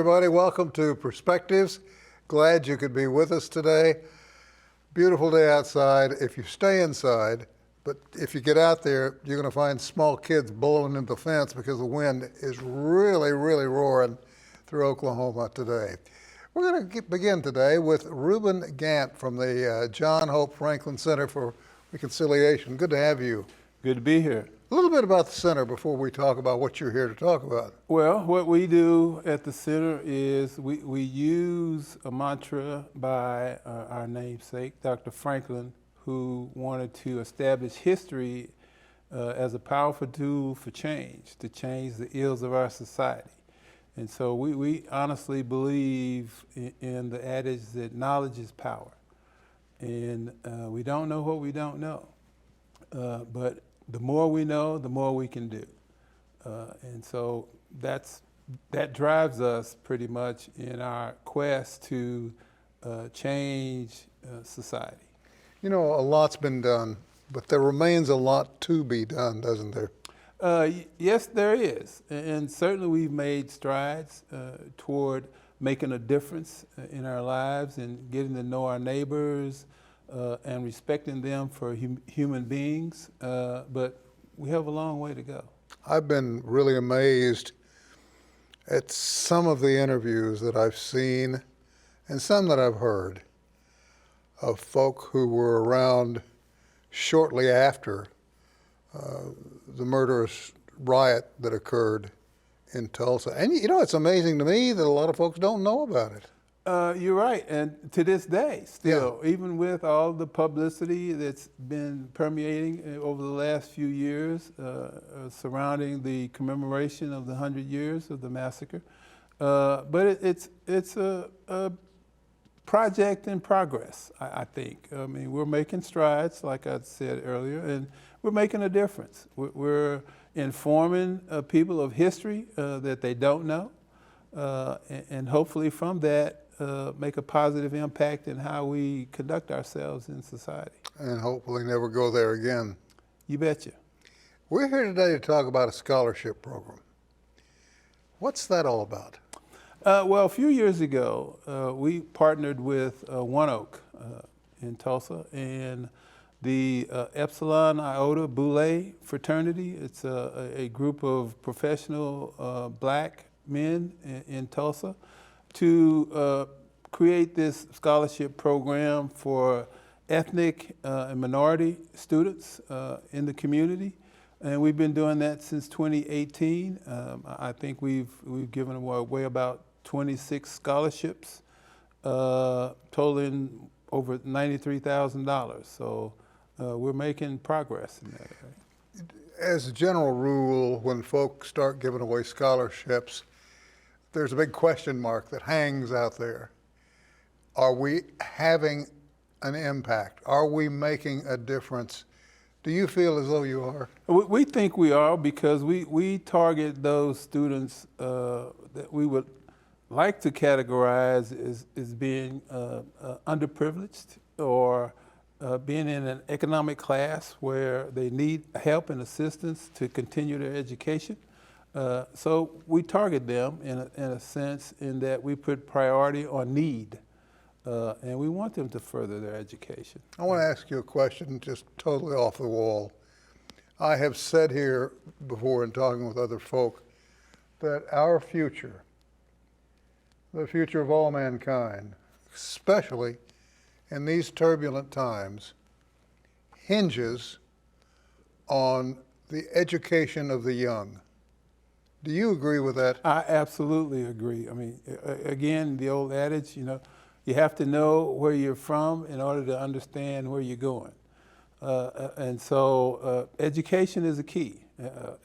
everybody. Welcome to Perspectives. Glad you could be with us today. Beautiful day outside if you stay inside, but if you get out there, you're going to find small kids blowing into the fence because the wind is really, really roaring through Oklahoma today. We're going to begin today with Reuben Gant from the John Hope Franklin Center for Reconciliation. Good to have you. Good to be here. A little bit about the center before we talk about what you're here to talk about. Well, what we do at the center is we use a mantra by our namesake, Dr. Franklin, who wanted to establish history as a powerful tool for change, to change the ills of our society. And so we honestly believe in the adage that knowledge is power. And we don't know what we don't know. But the more we know, the more we can do. And so that drives us pretty much in our quest to change society. You know, a lot's been done, but there remains a lot to be done, doesn't there? Yes, there is. And certainly we've made strides toward making a difference in our lives and getting to know our neighbors, and respecting them for human beings, but we have a long way to go. I've been really amazed at some of the interviews that I've seen and some that I've heard of folk who were around shortly after the murderous riot that occurred in Tulsa. And you know, it's amazing to me that a lot of folks don't know about it. You're right, and to this day, still, even with all the publicity that's been permeating over the last few years surrounding the commemoration of the 100 years of the massacre, but it's a project in progress, I think. I mean, we're making strides, like I said earlier, and we're making a difference. We're informing people of history that they don't know, and hopefully from that, make a positive impact in how we conduct ourselves in society. And hopefully never go there again. You betcha. We're here today to talk about a scholarship program. What's that all about? Well, a few years ago, we partnered with One Oak in Tulsa and the Epsilon Iota Boule fraternity. It's a group of professional black men in Tulsa to create this scholarship program for ethnic and minority students in the community. And we've been doing that since 2018. I think we've given away about 26 scholarships, totaling over $93,000. So we're making progress in that area. As a general rule, when folks start giving away scholarships, there's a big question mark that hangs out there. Are we having an impact? Are we making a difference? Do you feel as though you are? We think we are, because we target those students that we would like to categorize as being underprivileged or being in an economic class where they need help and assistance to continue their education. So we target them in a sense in that we put priority on need, and we want them to further their education. I want to ask you a question just totally off the wall. I have said here before in talking with other folk that our future, the future of all mankind, especially in these turbulent times, hinges on the education of the young. Do you agree with that? I absolutely agree. I mean, again, the old adage, you know, you have to know where you're from in order to understand where you're going. And so education is a key.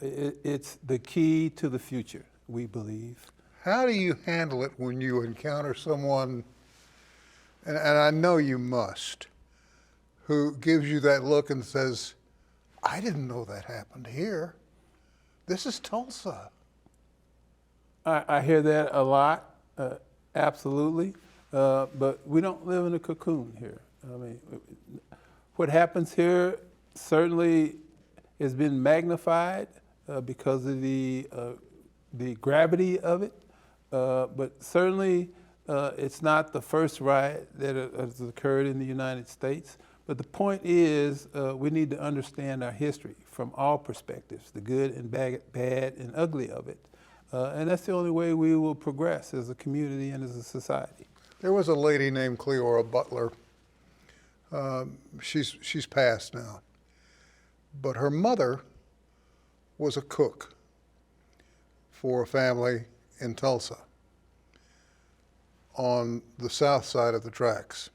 It's the key to the future, we believe. How do you handle it when you encounter someone, and I know you must, who gives you that look and says, I didn't know that happened here. This is Tulsa. I hear that a lot, absolutely, but we don't live in a cocoon here. I mean, what happens here certainly has been magnified because of the gravity of it, but certainly it's not the first riot that has occurred in the United States. But the point is, we need to understand our history from all perspectives, the good and bad and ugly of it. And that's the only way we will progress as a community and as a society. There was a lady named Cleora Butler. She's passed now. But her mother was a cook for a family in Tulsa on the south side of the tracks.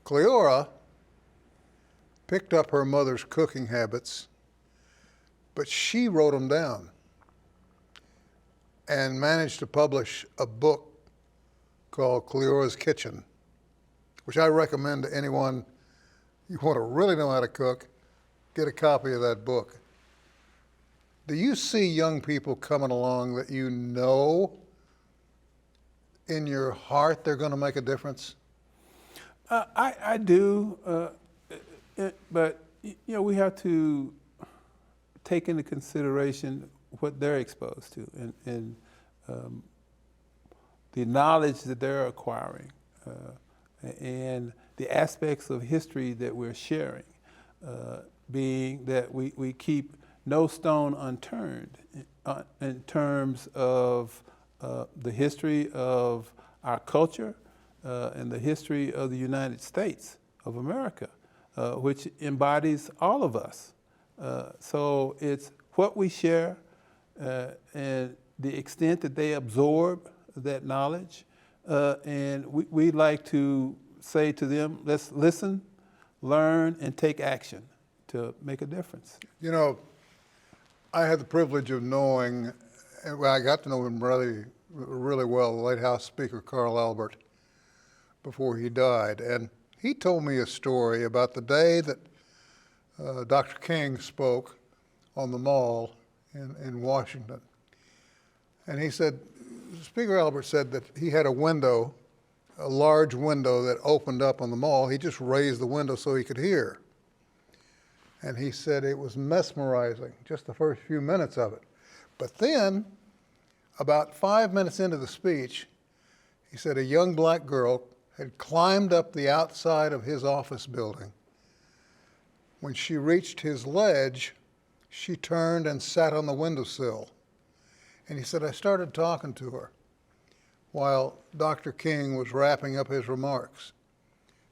Cleora picked up her mother's cooking habits, but she wrote them down and managed to publish a book called Cleora's Kitchen, which I recommend to anyone you want to really know how to cook, get a copy of that book. Do you see young people coming along that you know in your heart they're going to make a difference? I do, but we have to take into consideration what they're exposed to and the knowledge that they're acquiring and the aspects of history that we're sharing, being that we keep no stone unturned in terms of the history of our culture and the history of the United States of America, which embodies all of us. So it's what we share and the extent that they absorb that knowledge. And we like to say to them, let's listen, learn, and take action to make a difference. You know, I had the privilege of knowing, well, I got to know him really well, the late House Speaker Carl Albert, before he died. And he told me a story about the day that Dr. King spoke on the Mall in Washington. And he said, Speaker Albert said that he had a window, a large window that opened up on the Mall. He just raised the window so he could hear. And he said it was mesmerizing, just the first few minutes of it. But then, about 5 minutes into the speech, he said a young black girl had climbed up the outside of his office building. When she reached his ledge, she turned and sat on the windowsill. And he said, I started talking to her while Dr. King was wrapping up his remarks.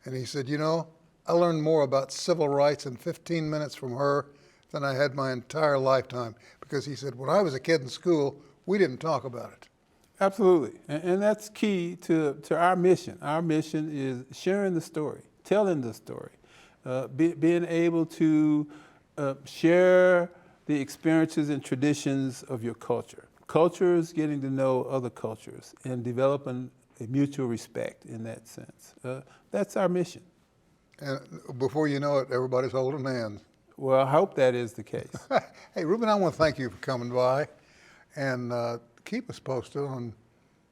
And he said, you know, I learned more about civil rights in 15 minutes from her than I had my entire lifetime. Because he said, when I was a kid in school, we didn't talk about it. Absolutely, and that's key to our mission. Our mission is sharing the story, telling the story, being able to share the experiences and traditions of your culture. Cultures getting to know other cultures and developing a mutual respect in that sense. That's our mission. And before you know it, everybody's holding hands. Well, I hope that is the case. Hey, Reuben, I want to thank you for coming by and keep us posted on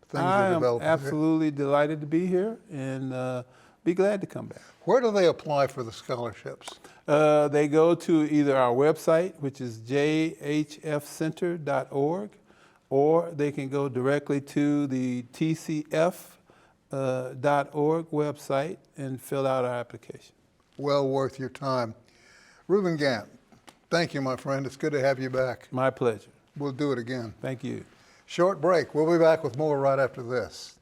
things that develop. I am absolutely delighted to be here and be glad to come back. Where do they apply for the scholarships? They go to either our website, which is jhfcenter.org, or they can go directly to the tcf.org website and fill out our application. Well worth your time. Reuben Gant, thank you, my friend. It's good to have you back. My pleasure. We'll do it again. Thank you. Short break. We'll be back with more right after this.